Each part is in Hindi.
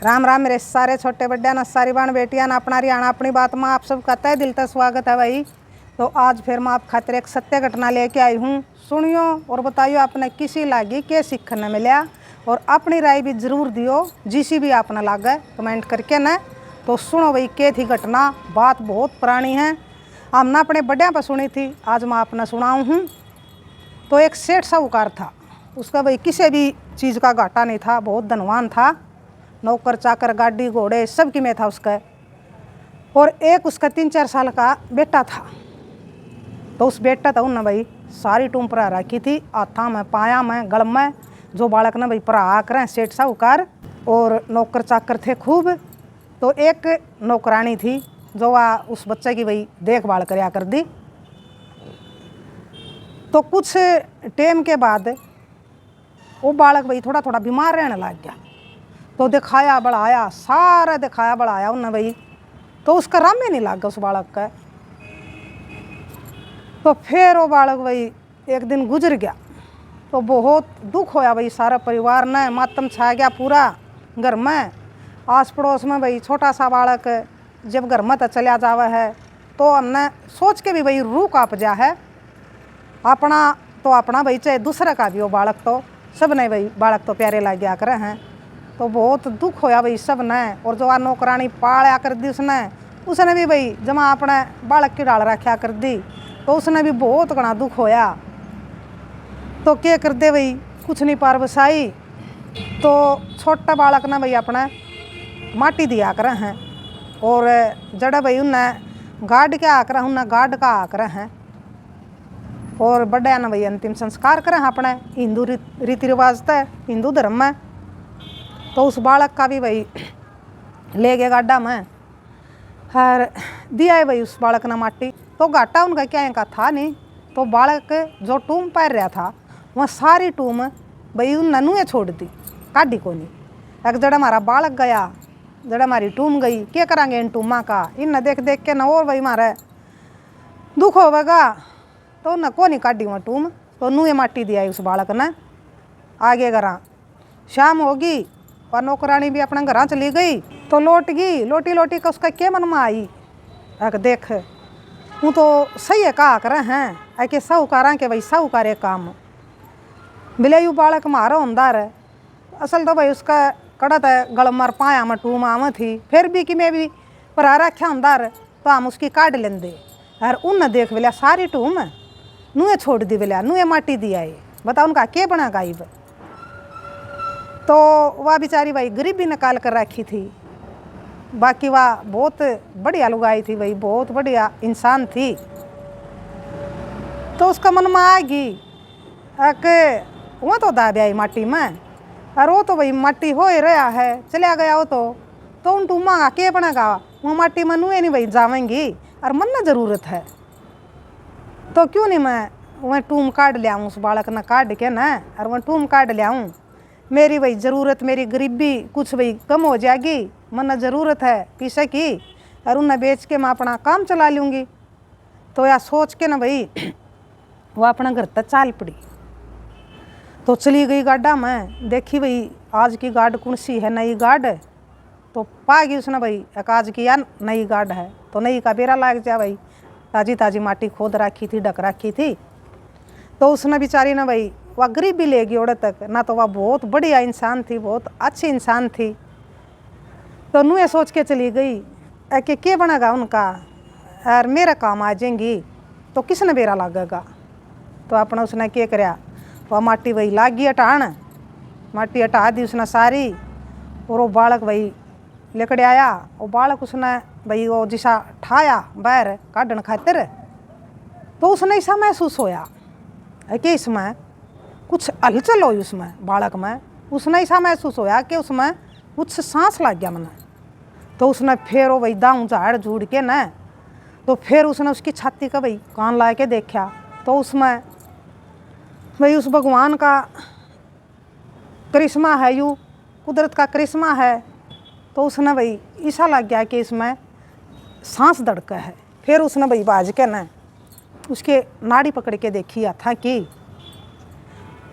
राम राम मेरे सारे छोटे बड्डे न सारी बाण बेटियां न अपना हरियाणा अपनी बात में आप सब कहता है दिल तक स्वागत है भाई। तो आज फिर मैं आप खातिर एक सत्य घटना लेके आई हूँ, सुनियो और बताइयो आपने किसी लागी क्या सीखने मिला और अपनी राय भी जरूर दियो जिसी भी आपने लागे कमेंट करके न। तो सुनो भाई क्या थी घटना, बात बहुत पुरानी है, हमने अपने बड्डिया पर सुनी थी, आज मैं आपने सुनाऊँ हूँ। तो एक सेठ साहूकार था, उसका भाई किसी भी चीज़ का घाटा नहीं था, बहुत धनवान था, नौकर चाकर गाड़ी घोड़े सब की में था उसका। और एक उसका 3-4 साल का बेटा था। तो उस बेटा था उन्होंने भाई सारी टूम परा रखी थी, हाथा में पाया में गल में, जो बालक ने भाई परा करें सेठ साहूकार। और नौकर चाकर थे खूब। तो एक नौकरानी थी जो वह उस बच्चे की भाई देखभाल करया कर दी। तो कुछ टाइम के बाद वो बालक भाई थोड़ा थोड़ा बीमार रहने लग गया। तो दिखाया बढ़ाया, सारा दिखाया बढ़ाया उन्हें भाई, तो उसका राम ही नहीं लग गया उस बालक का। तो फिर वो बालक भाई एक दिन गुजर गया। तो बहुत दुख होया भाई, सारा परिवार ने मातम छा गया पूरा घर में। आस पड़ोस में भाई छोटा सा बालक जब घर में तो चला जावा है तो हमने सोच के भी भाई रूह काँप जा है। अपना तो अपना भाई चाहे दूसरे का भी हो बालक, तो सब ने भाई बालक तो प्यारे लग गया करे हैं। तो बहुत दुख होया भाई सब ने। और जो आ नौकरानी पाया कर दी उसने भी भाई जमा अपने बालक की डाल रखा कर दी, तो उसने भी बहुत घना दुख होया। तो क्या कर दे भाई, कुछ नहीं पार बसाई। तो छोटा बालक ने भाई अपने माटी दिया कर हैं और जड़ा भाई उन्हें गाड़ के आकर उन्हें गाड़ का आकर हैं। और बड़े ने भाई अंतिम संस्कार करें अपने हिंदू रीति रिवाज तय हिंदू धर्म में। तो उस बालक का भी भाई ले गए गाड्डा में और दिया है भाई उस बालक ने माटी। तो घाटा उनका क्या इनका था नहीं। तो बालक जो टूम पैर रहा था वह सारी टूम भाई उन ननुए छोड़ दी, काटी को नहीं। एक जड़ा हमारा बालक गया, जड़ा हमारी टूम गई, क्या करांगे इन टूमा का, इन देख देख के न और भाई मारे दुख होगा। तो न को नहीं काटी वहाँ टूम, तो नुए माटी दिया उस बालक ने। आगे घर शाम होगी और नौकरानी भी अपने घर चली गई। तो लौट गई, लोटी लोटी का उसका क्या मन में आई, देख वो तो सही है कहा करे हैं ऐके साहूकारा के भाई साहूकारे काम बिले यू बालक मारो अंदार है। असल तो भाई उसका कड़त है गल मर पाया में टूम आम थी, फिर भी कि मैं भी परा रखा अंदार तो हम उसकी काट लेंदे। और उन देख बिलिया सारी टूम नुए छोड़ दी, बिलिया नुए माटी दिया है, बताओ उनका क्या बना गायब। तो वह बेचारी भाई गरीबी निकाल कर रखी थी, बाकी वह बहुत बढ़िया लुगाई थी भाई, बहुत बढ़िया इंसान थी। तो उसका मन में आ गई कि वो तो दाबिया आई माटी में, और वो तो भाई माटी हो ही रहा है, चला गया वो तो उन टूमा का क्या बनेगा, वो माटी में नुए नहीं भाई जावेंगी और मन ना ज़रूरत है। तो क्यों नहीं मैं वह टूम काट लिया उस बालक ने काट के ना, और वह टूम काट लिया मेरी भाई ज़रूरत, मेरी गरीबी कुछ भाई कम हो जाएगी, मन ज़रूरत है पैसे की, और उन्हें बेच के मैं अपना काम चला लूँगी। तो यह सोच के ना भाई वो अपना घर तक चाल पड़ी। तो चली गई गाड़ा में, देखी भाई आज की गाड़ कौन सी है, नई गाड़। तो पागी उसने भाई एक आज की या नई गाड़ है, तो नई का बेरा लग जा भाई, ताज़ी ताज़ी माटी खोद रखी थी, ढक रखी थी। तो उसने बेचारी ने भाई वह गरीब भी लेगी ओड़े तक ना, तो वह बहुत बढ़िया इंसान थी, बहुत अच्छी इंसान थी। तो नुए सोच के चली गई कि क्या बनेगा उनका, और मेरा काम आ जाएंगी तो किसने बेरा लगेगा। तो अपना उसने क्या कराया, वह माटी वही लाग गई हटान, माटी हटा दी उसने सारी। और वो बालक भाई लेकर आया, वो बालक उसने भाई वो जिसा ठाया बाहर काटन खातिर। तो उसने ऐसा महसूस होया कि इसमें कुछ हलचल हुई उसमें बालक में, उसने ऐसा महसूस होया कि उसमें कुछ सांस लग गया मन। तो उसने फिर वो भाई दाऊँ झाड़ झूड़ के न, तो फिर उसने उसकी छाती का भाई कान ला के देखा। तो उसमें भाई उस भगवान का करिश्मा है, यू कुदरत का करिश्मा है। तो उसने भाई ऐसा लग गया कि इसमें सांस धड़का है। फिर उसने भाई बाज के न उसके नाड़ी पकड़ के देखी था कि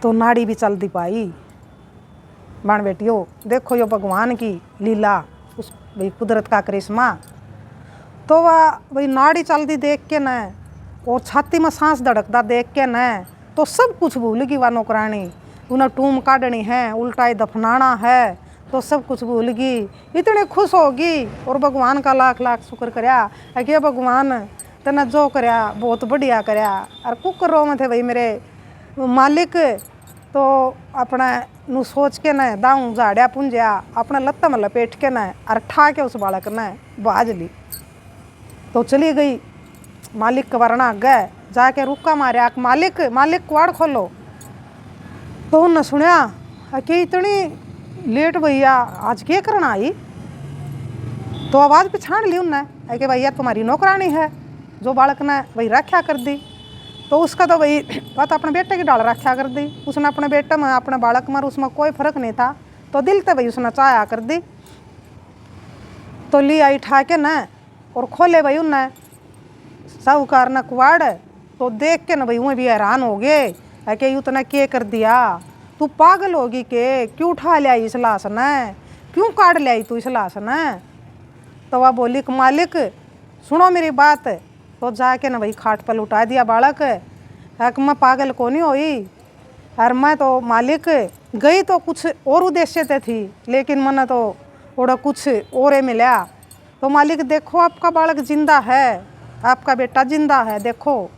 तो नाड़ी भी चल दी पाई। बाण बेटियों देखो यो भगवान की लीला, उस भाई कुदरत का करिश्मा। तो वह भाई नाड़ी चलती देख के न और छाती में सांस धड़कता देख के न तो सब कुछ भूल गई वह नौकरानी। उन्हें टूम काटनी है, उल्टा दफनाना है, तो सब कुछ भूल गई, इतनी खुश होगी और भगवान का लाख लाख शुक्र करया कि भगवान तेने जो करया बहुत बढ़िया करया। और कुकर रो में थे भाई मेरे मालिक, तो अपने नू सोच के न दाऊँ झाड़िया पुंजया अपने लत्ता में लपेट के न और ठा के उस बालक ने बाज ली। तो चली गई मालिक के वरना गए जाके रुका मारे मालिक मालिक क्वाड़ खोलो। तो उन्हें सुनया कि इतनी लेट भैया आज क्या करना आई। तो आवाज़ पछाण ली उनने कि भैया तुम्हारी नौकरानी है जो बालक ने भाई रक्षा कर दी। तो उसका तो भाई बात अपने बेटे की डाल रक्षा कर दी, उसने अपने बेटे में अपने बालक में उसमें कोई फर्क नहीं था, तो दिल तो भाई उसने चाया कर दी। तो ली आई ठा के न और खोले भाई उनने साहूकार ने कुआड़। तो देख के न भाई वह भी हैरान हो गए कि यूँ तने क्या कर दिया, तू पागल होगी के, क्यों उठा लिया इस लाश ने, क्यों काट लिया तू इस लाश ने। तो वह बोली कि मालिक सुनो मेरी बात। तो जाके न भाई खाट पर लुटा दिया बालक। मैं पागल को नहीं हुई, और मैं तो मालिक गई तो कुछ और उद्देश्य से थी, लेकिन मैंने तो थोड़ा कुछ और मिला। तो मालिक देखो आपका बालक जिंदा है, आपका बेटा जिंदा है देखो।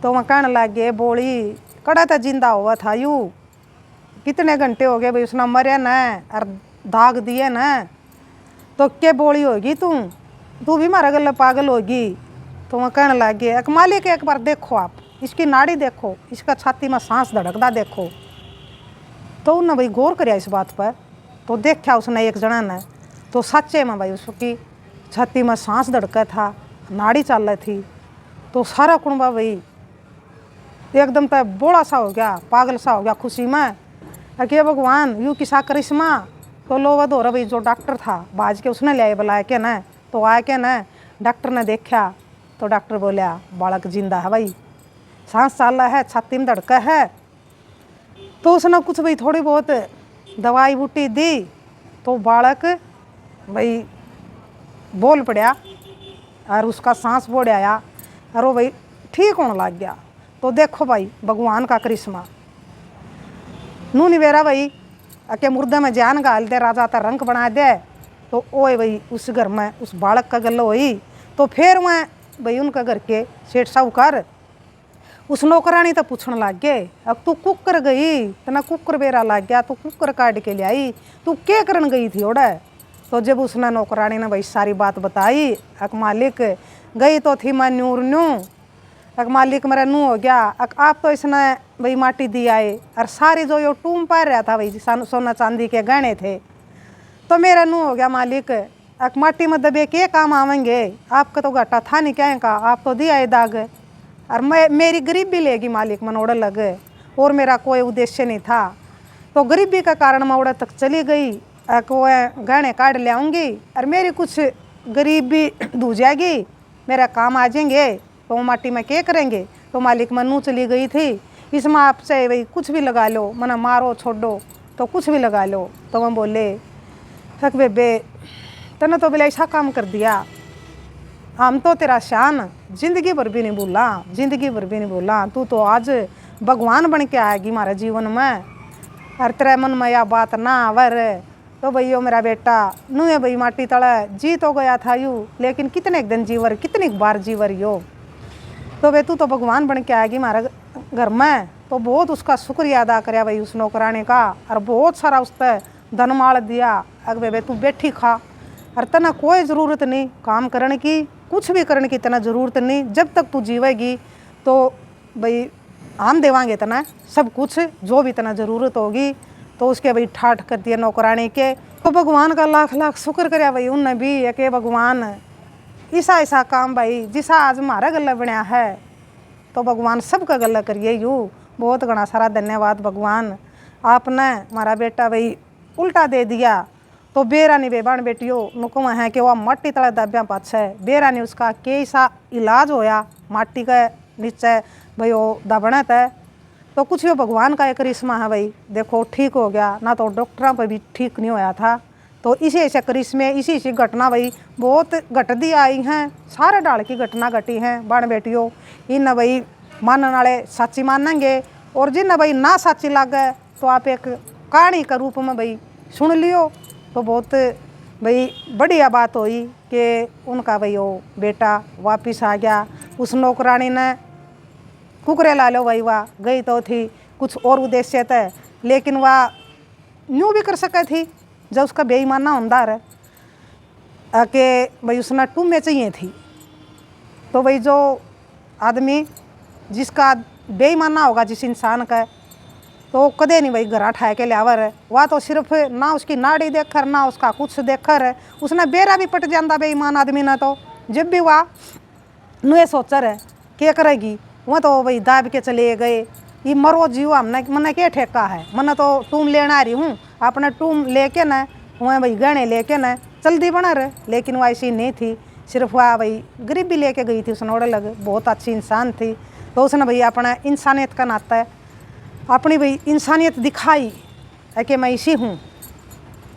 तो वह कहने लग गए बोली कड़ा तो जिंदा हुआ था यूँ, कितने घंटे हो गए भाई उसने मरे न और दाग दिए न, तो क्या बोली होगी तू भी मारा गला पागल होगी। तो वह कहने लग गए मालिक एक बार देखो आप इसकी नाड़ी देखो, इसका छाती में सांस धड़कता देखो। तो उन्हें भाई गौर कराया इस बात पर। तो देखा उसने एक जना ने, तो सच्चे में भाई उसकी छाती में सांस धड़का था, नाड़ी चल रही थी। तो सारा कुंबा भाई एकदम तो बोला सा हो गया, पागल सा हो गया खुशी में कि भगवान यूँ किसा करिश्मा। तो लोवा दो भाई जो डॉक्टर था बाज के उसने लिया बुलाया के न, तो आया के न डॉक्टर ने देखा। तो डॉक्टर बोलिया बालक जिंदा है भाई, सांस चल रहा है, छाती में धड़का है। तो उसने कुछ भाई थोड़ी बहुत दवाई बूटी दी, तो बालक भाई बोल पड़ा और उसका सांस बोड़ आया और वो भाई ठीक होने लग गया। तो देखो भाई भगवान का करिश्मा। नू निवेरा भाई के मुर्दे में जान गाल दे, राजा का रंग बना दे। तो ओए भाई उस घर में उस बालक का गल हुई। तो फिर मैं भाई उनका घर के सेठ साहूकार उस नौकरानी तो पूछने लग गए अब तू कुकर गई, तना कुकर बेरा लग गया, तू कुकर काट के ले आई, तू क्या करन गई थी ओड़ा। तो जब उसने नौकरानी ने भाई सारी बात बताई, अक मालिक गई तो थी मैं न्यूर न्यू, अक मालिक मेरा नू हो गया, अक आप तो इसने भाई माटी दी आए और सारी जो यो टूम पार रहा था भाई सोना चांदी के गहने थे, तो मेरा नू हो गया मालिक अक माटी में दबे के काम आवेंगे, आपका तो घाटा था नहीं क्या का, आप तो दिया है दाग। और मैं मेरी गरीबी लेगी मालिक मनोड़ा लगे और मेरा कोई उद्देश्य नहीं था। तो गरीबी का कारण मैं उड़ा तक चली गई, वो गहने काट ले आऊँगी और मेरी कुछ गरीबी धो जाएगी, मेरा काम आ जाएंगे, तो वो माटी में क्या करेंगे। तो मालिक मैं नू चली गई थी, इसमें आपसे भाई कुछ भी लगा लो, मना मारो छोड़ो तो कुछ भी लगा लो। तो मैं बोले थक बेबे तने तो बोले ऐसा काम कर दिया, हम तो तेरा शान जिंदगी भर भी नहीं भूला, जिंदगी भर भी नहीं भूला। तू तो आज भगवान बन के आएगी हमारे जीवन में, और तेरे मन में यह बात ना आवर। तो भैया मेरा बेटा नू है भाई माटी तले जी तो गया था यूँ, लेकिन कितने दिन जीवर कितनी बार जीवर यो। तो वे तू तो भगवान बन के आएगी हमारे घर में। तो बहुत उसका शुक्रिया अदा कराया भाई उस नौकरानी का, और बहुत सारा उस पर धनमाल दिया। अग बे तू बैठी खा, और तना कोई ज़रूरत नहीं काम करने की, कुछ भी करने की तना ज़रूरत नहीं, जब तक तू जीवेगी तो भाई हम देवांगे तना सब कुछ जो भी तना ज़रूरत होगी। तो उसके भाई ठाठ कर दिया नौकरानी के। तो भगवान का लाख लाख शुक्र कराया भाई उनने भी कि भगवान ऐसा ऐसा काम भाई जिसा आज हमारा गला बनया है, तो भगवान सबका गला करिए यूँ। बहुत घना सारा धन्यवाद भगवान, आपने हमारा बेटा भाई उल्टा दे दिया। तो बेरानी बेबान बेटियों नुकम है कि वह मट्टी तले दबिया पाछे बेरानी उसका कैसा इलाज होया, माटी के नीचे भाई वो दबने थे। तो कुछ भी भगवान का एक करिश्मा है भाई। देखो ठीक हो गया ना, तो डॉक्टरों पर भी ठीक नहीं होया था। तो इसी ऐसे करिश्मे इसी घटना भाई बहुत घटती आई हैं, सारे डाल की घटना घटी हैं बण बेटियों। इन भाई मानने वाले सच्ची मानेंगे, और जिन भाई ना सच्ची लगे तो आप एक कहानी के रूप में भाई सुन लियो। तो बहुत भाई बढ़िया बात हुई कि उनका भाई वो बेटा वापिस आ गया। उस नौकरानी ने कुकरे ला लो भाई, वाह गई तो थी कुछ और उद्देश्य थे, लेकिन वह यूँ भी कर सके थी जब उसका बेईमाना होमदार है कि भाई उसने टूमे चाहिए थी। तो भाई जो आदमी जिसका बेईमाना होगा जिस इंसान का, तो कदे नहीं भाई घर ठा के लियावर है। वह तो सिर्फ ना उसकी नाड़ी देख कर ना उसका कुछ देख कर है, उसने बेरा भी पट जाता बेईमान आदमी ने। तो जब भी वह नुए सोचर है क्या करेगी, वह तो भाई दाब के चले गए। ये मरो जीव हमने मने क्या ठेका है, मने तो टूम लेना आ रही हूँ, अपने टूम लेके न वह भाई गहने लेके न जल्दी बना रहे। लेकिन वह ऐसी नहीं थी, सिर्फ वह भाई गरीबी लेके गई थी। उसने ओढ़े लगे बहुत अच्छी इंसान थी। तो उसने भाई अपना इंसानियत का नाता है अपनी भाई इंसानियत दिखाई है कि मैं इसी हूँ।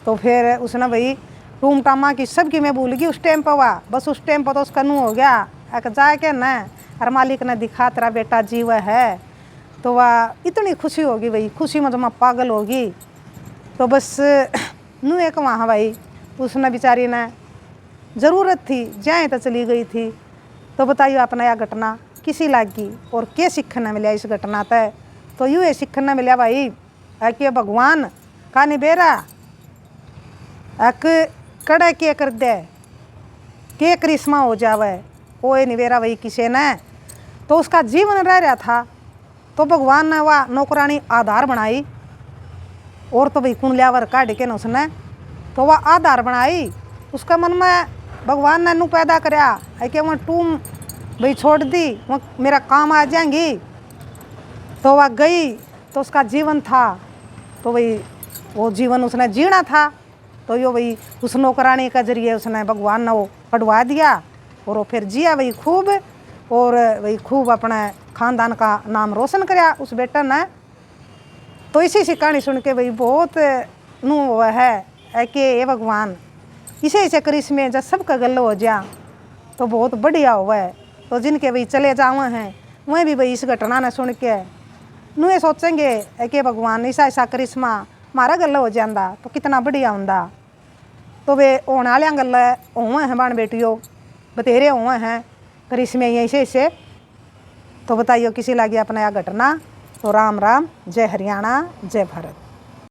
तो फिर उसने भाई टूम टामा की सबकी मैं भूल गई उस टाइम पर। वह बस उस टाइम पर तो उसका नू हो गया एक जाके न, और मालिक ने दिखा तेरा बेटा जीव है। तो वह इतनी खुशी होगी भाई, खुशी में जमा पागल होगी। तो बस नू एक वहाँ भाई उसने बेचारी ने ज़रूरत थी जाए तो चली गई थी। तो बताइए अपना यह घटना किसी लागी और क्या सीखने मिला इस घटना तय। तो यूँ सीखने मिला भाई कि भगवान का निबेरा एक कड़े के कर दे के करिश्मा हो जावे, वो निबेरा भाई किसी ने। तो उसका जीवन रह रहा था, तो भगवान ने वह नौकरानी आधार बनाई। और तो भाई कुण लियावर काट के न उसने तो वह आधार बनाई। उसका मन में भगवान ने नू पैदा कराया है कि वह टूम भाई छोड़ दी, वह मेरा काम आ जाएंगी। तो वह गई तो उसका जीवन था, तो भाई वो जीवन उसने जीना था। तो यो भाई उस नौकरानी के जरिए उसने भगवान ने वो कटवा दिया, और वो फिर जिया भाई खूब, और भाई खूब अपने खानदान का नाम रोशन कराया उस बेटा ने। तो इसी कहानी सुन के भाई बहुत नू हुआ है कि ये भगवान इसे करिश्मे जब सबका गल हो जा तो बहुत बढ़िया हुआ है। तो जिनके भाई चले जावे हैं वह भी भाई इस घटना ने सुन के नू ये सोचेंगे कि भगवान ऐसा करिश्मा मारा गल हो जाता तो कितना बढ़िया होंदा। तो वे होने वाले गल हुए हैं बन बेटियों, बतेरे हुए हैं करिश्मे ऐसे। तो बताइए किसी लगी अपना यह घटना। तो राम राम, जय हरियाणा, जय भारत।